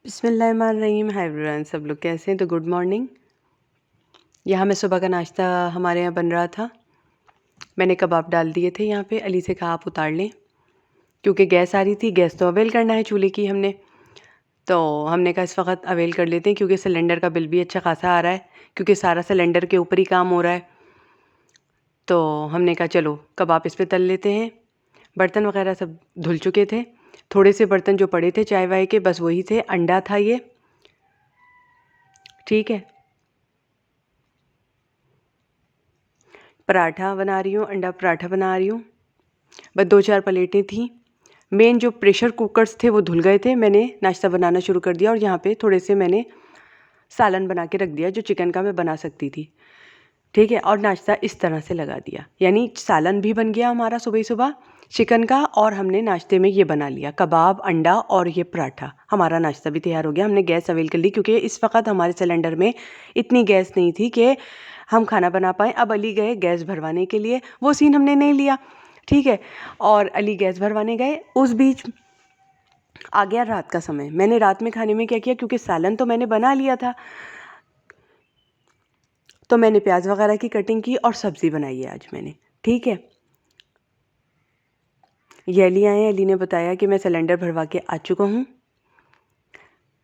बिस्मिल्लाहिर्रहमानिर्रहीम। Hi everyone, सब लोग कैसे हैं? तो गुड मॉर्निंग। यहाँ मैं सुबह का नाश्ता हमारे यहाँ बन रहा था। मैंने कबाब डाल दिए थे यहाँ पे। अली से कहा आप उतार लें, क्योंकि गैस आ रही थी। गैस तो अवेल करना है चूल्हे की हमने, तो हमने कहा इस वक्त अवेल कर लेते हैं, क्योंकि सिलेंडर का बिल भी अच्छा खासा आ रहा है, क्योंकि सारा सिलेंडर के ऊपर ही काम हो रहा है। तो हमने कहा चलो कबाब इस पर तल लेते हैं। बर्तन वगैरह सब धुल चुके थे। थोड़े से बर्तन जो पड़े थे चाय वाय के, बस वही थे। अंडा था ये, ठीक है। पराठा बना रही हूँ, अंडा पराठा बना रही हूँ। बस 2-4 प्लेटें थी। मेन जो प्रेशर कुकर्स थे वो धुल गए थे। मैंने नाश्ता बनाना शुरू कर दिया और यहाँ पे थोड़े से मैंने सालन बना के रख दिया, जो चिकन का मैं बना सकती थी, ठीक है। और नाश्ता इस तरह से लगा दिया, यानी सालन भी बन गया हमारा सुबह सुबह चिकन का, और हमने नाश्ते में ये बना लिया कबाब, अंडा और ये पराठा। हमारा नाश्ता भी तैयार हो गया। हमने गैस अवेल कर ली, क्योंकि इस वक्त हमारे सिलेंडर में इतनी गैस नहीं थी कि हम खाना बना पाएँ। अब अली गए गैस भरवाने के लिए, वो सीन हमने नहीं लिया, ठीक है। और अली गैस भरवाने गए, उस बीच आ गया रात का समय। मैंने रात में खाने में क्या किया, क्योंकि सालन तो मैंने बना लिया था, तो मैंने प्याज वगैरह की कटिंग की और सब्ज़ी बनाई है आज मैंने, ठीक है। ये अली आए, अली ने बताया कि मैं सिलेंडर भरवा के आ चुका हूँ।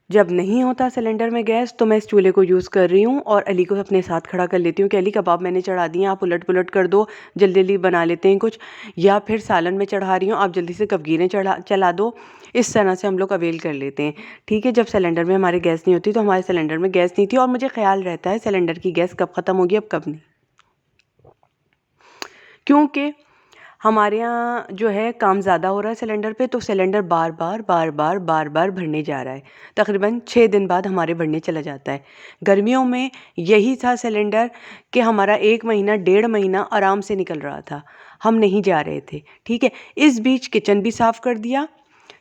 जब नहीं होता सिलेंडर में गैस तो मैं इस चूल्हे को यूज़ कर रही हूँ, और अली को अपने साथ खड़ा कर लेती हूँ कि अली कबाब मैंने चढ़ा दिए, आप उलट पुलट कर दो, जल्दी जल्दी बना लेते हैं कुछ। या फिर सालन में चढ़ा रही हूँ, आप जल्दी से कबगीरें चला दो। इस तरह से हम लोग अवेल कर लेते हैं, ठीक है। जब सिलेंडर में हमारे गैस नहीं होती, तो हमारे सिलेंडर में गैस नहीं थी, और मुझे ख्याल रहता है सिलेंडर की गैस कब ख़त्म होगी, अब कब नहीं, क्योंकि हमारे यहाँ जो है काम ज़्यादा हो रहा है सिलेंडर पे, तो सिलेंडर बार बार भरने जा रहा है। तकरीबन 6 दिन बाद हमारे भरने चला जाता है। गर्मियों में यही था सिलेंडर कि हमारा 1 महीना 1.5 महीना आराम से निकल रहा था, हम नहीं जा रहे थे, ठीक है। इस बीच किचन भी साफ़ कर दिया,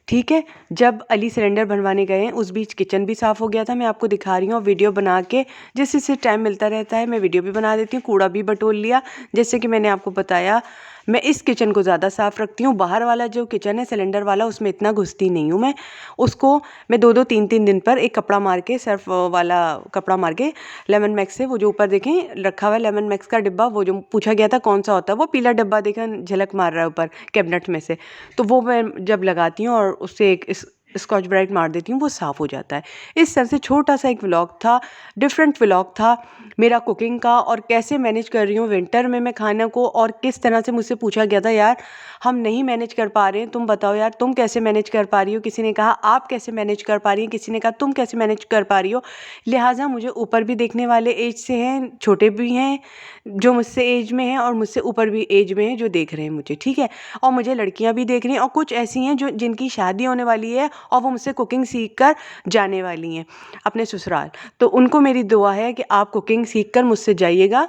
ठीक है। जब अली सिलेंडर भरवाने गए हैं, उस बीच किचन भी साफ़ हो गया था। मैं आपको दिखा रही हूँ, और वीडियो बना के, जिससे से टाइम मिलता रहता है मैं वीडियो भी बना देती हूँ। कूड़ा भी बटोर लिया, जैसे कि मैंने आपको बताया। मैं इस किचन को ज़्यादा साफ़ रखती हूँ। बाहर वाला जो किचन है सिलेंडर वाला, उसमें इतना घुसती नहीं हूँ मैं। उसको मैं 2-2 3-3 दिन पर एक कपड़ा मार के, सर्फ वाला कपड़ा मार के, लेमन मैक्स से, वो जो ऊपर देखें रखा हुआ है लेमन मैक्स का डिब्बा, वो जो पूछा गया था कौन सा होता है, वो पीला डिब्बा देखें झलक मार रहा है ऊपर कैबिनेट में से, तो वो मैं जब लगाती हूँ और उससे एक स्कॉच ब्राइट मार देती हूँ, वो साफ़ हो जाता है। इस तरह से छोटा सा एक व्लॉग था, डिफरेंट व्लॉग था मेरा कुकिंग का, और कैसे मैनेज कर रही हूँ विंटर में मैं खाने को। और किस तरह से मुझसे पूछा गया था, यार हम नहीं मैनेज कर पा रहे हैं, तुम बताओ यार तुम कैसे मैनेज कर पा रही हो। किसी ने कहा आप कैसे मैनेज कर पा रही हैं, किसी ने कहा तुम कैसे मैनेज कर पा रही हो। लिहाजा मुझे ऊपर भी देखने वाले एज से हैं, छोटे भी हैं जो मुझसे एज में हैं, और मुझसे ऊपर भी एज में हैं जो देख रहे हैं मुझे, ठीक है। और मुझे लड़कियां भी देख रही हैं, और कुछ ऐसी हैं जो जिनकी शादी होने वाली है और वो मुझसे कुकिंग सीख कर जाने वाली हैं अपने ससुराल। तो उनको मेरी दुआ है कि आप कुकिंग सीख कर मुझसे जाइएगा,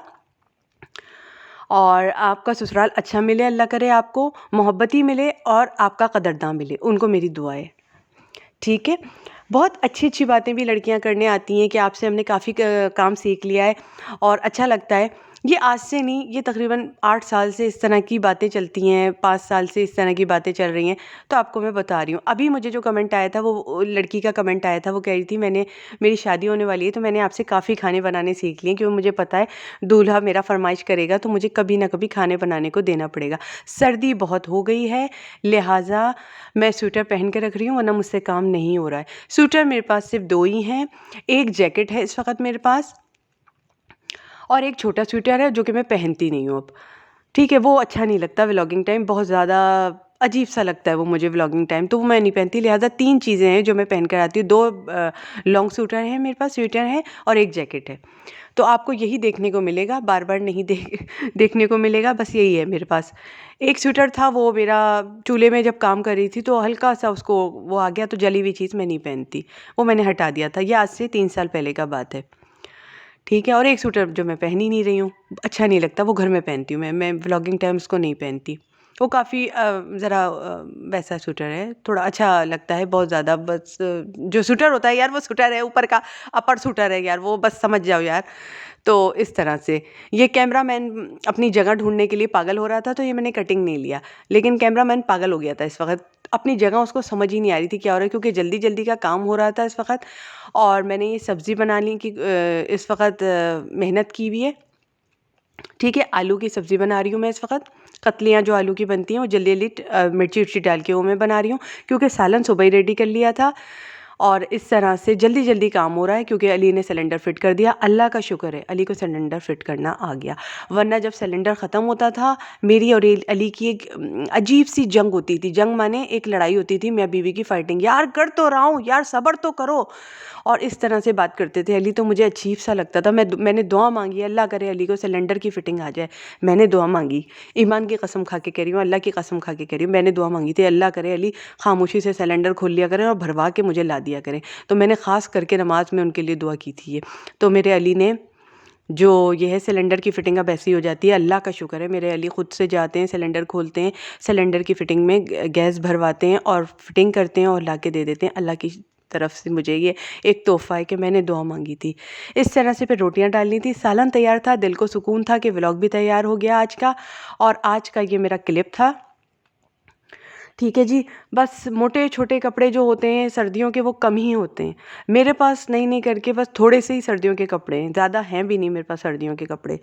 और आपका ससुराल अच्छा मिले, अल्लाह करे आपको मोहब्बती मिले और आपका कदरदान मिले, उनको मेरी दुआ है, ठीक है। बहुत अच्छी अच्छी बातें भी लड़कियां करने आती हैं कि आपसे हमने काफ़ी काम सीख लिया है, और अच्छा लगता है। ये आज से नहीं, ये तकरीबन 8 साल से इस तरह की बातें चलती हैं, 5 साल से इस तरह की बातें चल रही हैं। तो आपको मैं बता रही हूँ। अभी मुझे जो कमेंट आया था, वो लड़की का कमेंट आया था, वो कह रही थी मेरी शादी होने वाली है, तो मैंने आपसे काफ़ी खाने बनाने सीख लिए, क्योंकि मुझे पता है दूल्हा मेरा फरमाइश करेगा तो मुझे कभी ना कभी खाने बनाने को देना पड़ेगा। सर्दी बहुत हो गई है, लिहाजा मैं स्वेटर पहन के रख रही हूँ, वरना मुझसे काम नहीं हो रहा है। स्वेटर मेरे पास सिर्फ 2 ही हैं, एक जैकेट है इस वक्त मेरे पास, और एक छोटा स्वेटर है जो कि मैं पहनती नहीं हूँ अब, ठीक है। वो अच्छा नहीं लगता व्लॉगिंग टाइम, बहुत ज़्यादा अजीब सा लगता है वो मुझे व्लॉगिंग टाइम, तो वो मैं नहीं पहनती। लिहाजा 3 चीज़ें हैं जो मैं पहन कर आती हूँ। 2 लॉन्ग स्वेटर हैं मेरे पास, स्वेटर है, और एक जैकेट है। तो आपको यही देखने को मिलेगा, बार बार नहीं देखने को मिलेगा, बस यही है मेरे पास। एक स्वेटर था, वो मेरा चूल्हे में जब काम कर रही थी तो हल्का सा उसको वो आ गया, तो जली हुई चीज़ मैं नहीं पहनती, वो मैंने हटा दिया था। ये आज से 3 साल पहले का बात है, ठीक है। और एक स्वेटर जो मैं पहन ही नहीं रही हूँ, अच्छा नहीं लगता, वो घर में पहनती हूँ मैं व्लॉगिंग टाइम उसको नहीं पहनती। वो काफ़ी ज़रा वैसा स्वेटर है, थोड़ा अच्छा लगता है बहुत ज़्यादा। बस जो स्वेटर होता है यार वो स्वेटर है, ऊपर का अपर स्वेटर है यार, वो बस समझ जाओ यार। तो इस तरह से ये कैमरामैन अपनी जगह ढूंढने के लिए पागल हो रहा था, तो ये मैंने कटिंग नहीं लिया। लेकिन कैमरामैन पागल हो गया था इस वक्त, अपनी जगह उसको समझ ही नहीं आ रही थी क्या हो रहा है, क्योंकि जल्दी जल्दी का काम हो रहा था इस वक्त। और मैंने ये सब्ज़ी बना ली कि इस वक्त मेहनत की हुई है। ठीक है, आलू की सब्ज़ी बना रही हूँ मैं इस वक्त। कतलियाँ जो आलू की बनती हैं वो जल्दी जल्दी मिर्ची उर्ची डाल के वो मैं बना रही हूँ, क्योंकि सालन सुबह ही रेडी कर लिया था। और इस तरह से जल्दी जल्दी काम हो रहा है, क्योंकि अली ने सिलेंडर फिट कर दिया। अल्लाह का शुक्र है अली को सिलेंडर फिट करना आ गया, वरना जब सिलेंडर ख़त्म होता था मेरी और अली की एक अजीब सी जंग होती थी। जंग माने एक लड़ाई होती थी, मैं बीवी की फाइटिंग, यार कर तो रहा हूँ यार, सब्र तो करो। और इस तरह से बात करते थे। अली तो मुझे अजीब सा लगता था। मैंने दुआ मांगी, अल्लाह करे अली को सिलेंडर की फिटिंग आ जाए। मैंने दुआ मांगी, ईमान की कसम खा के कह रही हूँ, अल्लाह की कसम खा के कह रही हूँ, मैंने दुआ मांगी थी, अल्लाह करे अली खामोशी से सिलेंडर खोल लिया करें और भरवा के मुझे ला दिया करें। तो मैंने ख़ास करके नमाज में उनके लिए दुआ की थी ये। तो मेरे अली ने जो ये है सिलेंडर की फ़िटिंग अब ऐसी हो जाती है। अल्लाह का शुक्र है मेरे अली ख़ुद से जाते हैं, सिलेंडर खोलते हैं, सिलेंडर की फ़िटिंग में गैस भरवाते हैं और फिटिंग करते हैं और ला के दे देते हैं। अल्लाह की तरफ से मुझे ये एक तोहफ़ा है कि मैंने दुआ मांगी थी। इस तरह से फिर रोटियां डालनी थी, सालन तैयार था, दिल को सुकून था कि व्लॉग भी तैयार हो गया आज का। और आज का ये मेरा क्लिप था। ठीक है जी, बस मोटे छोटे कपड़े जो होते हैं सर्दियों के वो कम ही होते हैं मेरे पास, नहीं नहीं करके बस थोड़े से ही सर्दियों के कपड़े हैं, ज़्यादा हैं भी नहीं मेरे पास सर्दियों के कपड़े।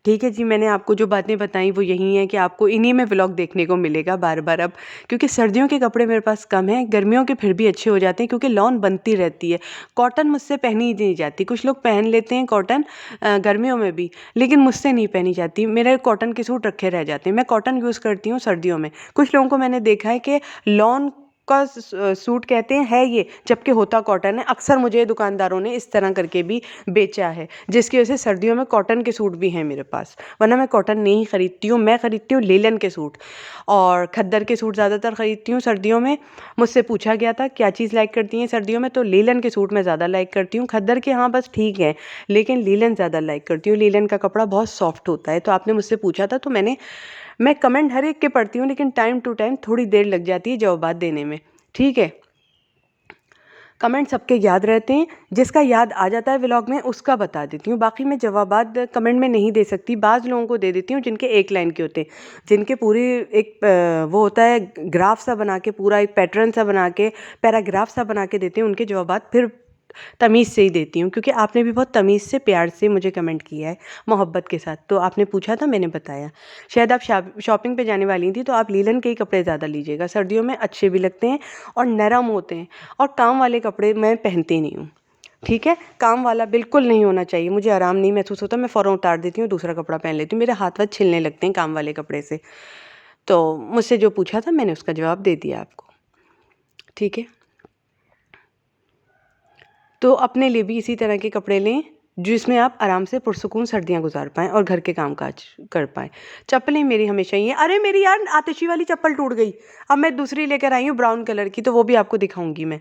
ठीक है जी, मैंने आपको जो बातें बताई वो यही हैं कि आपको इन्हीं में व्लॉग देखने को मिलेगा बार बार अब, क्योंकि सर्दियों के कपड़े मेरे पास कम हैं। गर्मियों के फिर भी अच्छे हो जाते हैं, क्योंकि लॉन बनती रहती है। कॉटन मुझसे पहनी ही नहीं जाती, कुछ लोग पहन लेते हैं कॉटन गर्मियों में भी, लेकिन मुझसे नहीं पहनी जाती। मेरे कॉटन के सूट रखे रह जाते हैं, मैं कॉटन यूज़ करती हूँ सर्दियों में। कुछ लोगों को मैंने देखा है कि लॉन का सूट कहते हैं है ये, जबकि होता कॉटन है। अक्सर मुझे दुकानदारों ने इस तरह करके भी बेचा है, जिसकी वजह से सर्दियों में कॉटन के सूट भी हैं मेरे पास, वरना मैं कॉटन नहीं ख़रीदती हूँ। मैं ख़रीदती हूँ लेलन के सूट और खद्दर के सूट ज़्यादातर ख़रीदती हूँ सर्दियों में। मुझसे पूछा गया था क्या चीज़ लाइक करती हैं सर्दियों में, तो लेलन के सूट मैं ज़्यादा लाइक करती हूँ। खद्दर के हाँ बस ठीक है, लेकिन लेलन ज़्यादा लाइक करती हूँ। लेलन का कपड़ा बहुत सॉफ्ट होता है। तो आपने मुझसे पूछा था, तो मैं कमेंट हर एक के पढ़ती हूँ, लेकिन टाइम टू टाइम थोड़ी देर लग जाती है जवाब देने में। ठीक है, कमेंट सबके याद रहते हैं, जिसका याद आ जाता है व्लॉग में उसका बता देती हूँ, बाकी मैं जवाबात कमेंट में नहीं दे सकती। बाज़ लोगों को दे देती हूँ जिनके एक लाइन के होते हैं, जिनके पूरी एक वो होता है ग्राफ सा बना के, पूरा एक पैटर्न सा बना के, पैराग्राफ सा बना के देते हैं, उनके जवाबात फिर तमीज़ से ही देती हूँ, क्योंकि आपने भी बहुत तमीज़ से प्यार से मुझे कमेंट किया है, मोहब्बत के साथ। तो आपने पूछा था, मैंने बताया। शायद आप शॉपिंग पे जाने वाली थी, तो आप लीलन के ही कपड़े ज़्यादा लीजिएगा, सर्दियों में अच्छे भी लगते हैं और नरम होते हैं। और काम वाले कपड़े मैं पहनती नहीं हूँ। ठीक है, काम वाला बिल्कुल नहीं होना चाहिए, मुझे आराम नहीं महसूस होता, मैं फ़ौरन उतार देती हूँ, दूसरा कपड़ा पहन लेती हूँ, मेरे हाथ वाथ छिलने लगते हैं काम वाले कपड़े से। तो मुझसे जो पूछा था मैंने उसका जवाब दे दिया आपको। ठीक है, तो अपने लिए भी इसी तरह के कपड़े लें जिसमें आप आराम से पुरसुकून सर्दियाँ गुजार पाएँ और घर के कामकाज कर पाएँ। चप्पलें मेरी हमेशा ही हैं। अरे मेरी यार आतिशी वाली चप्पल टूट गई, अब मैं दूसरी लेकर आई हूँ ब्राउन कलर की, तो वो भी आपको दिखाऊंगी मैं।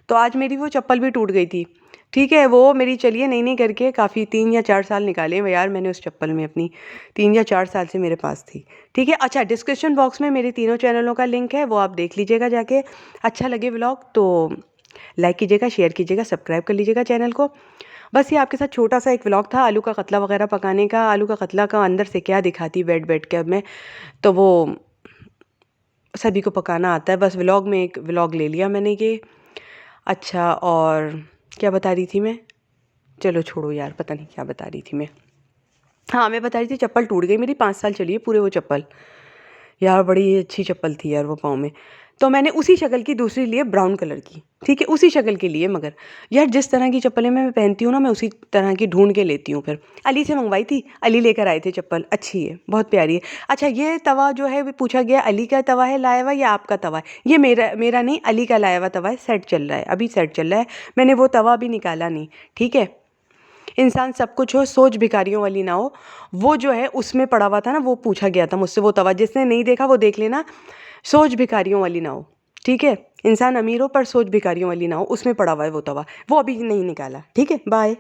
तो आज मेरी वो चप्पल भी टूट गई थी। ठीक है, वो मेरी चलिए नई नई करके काफ़ी 3 या 4 साल निकाले हैं यार मैंने उस चप्पल में अपनी, 3 या 4 साल से मेरे पास थी। ठीक है, अच्छा डिस्क्रिप्शन बॉक्स में मेरे तीनों चैनलों का लिंक है, वो आप देख लीजिएगा जाके। अच्छा लगे व्लॉग तो लाइक कीजिएगा, शेयर कीजिएगा, सब्सक्राइब कर लीजिएगा चैनल को। बस ये आपके साथ छोटा सा एक व्लॉग था आलू का कतला वगैरह पकाने का। आलू का कतला का अंदर से क्या दिखाती बैठ बैठ के अब मैं, तो वो सभी को पकाना आता है, बस व्लॉग में एक व्लॉग ले लिया मैंने ये। अच्छा, और क्या बता रही थी मैं, चलो छोड़ो यार, पता नहीं क्या बता रही थी मैं। हाँ, मैं बता रही थी चप्पल टूट गई मेरी, 5 साल चली है पूरे वो चप्पल। यार बड़ी अच्छी चप्पल थी यार वो पाँव में। तो मैंने उसी शक्ल की दूसरी ली है ब्राउन कलर की। ठीक है, उसी शक्ल की लिए, मगर यार जिस तरह की चप्पलें मैं पहनती हूँ ना, मैं उसी तरह की ढूंढ के लेती हूँ। फिर अली से मंगवाई थी, अली लेकर आए थे चप्पल, अच्छी है, बहुत प्यारी है। अच्छा, ये तवा जो है वो पूछा गया अली का तवा है लाया हुआ या आपका तवा है? ये मेरा नहीं, अली का लाया हुआ तवा है, सेट चल रहा है, अभी सेट चल रहा है। मैंने वो तवा अभी निकाला नहीं। ठीक है, इंसान सब कुछ हो, सोच भिखारियों वाली ना हो। वो जो है उसमें पड़ा हुआ था ना, वो पूछा गया था मुझसे वो तवा, जिसने नहीं देखा वो देख लेना। सोच भिखारियों वाली ना हो। ठीक है, इंसान अमीर हो पर सोच भिखारियों वाली ना हो, उसमें पड़ा हुआ है वो तवा, वो अभी नहीं निकाला। ठीक है, बाय।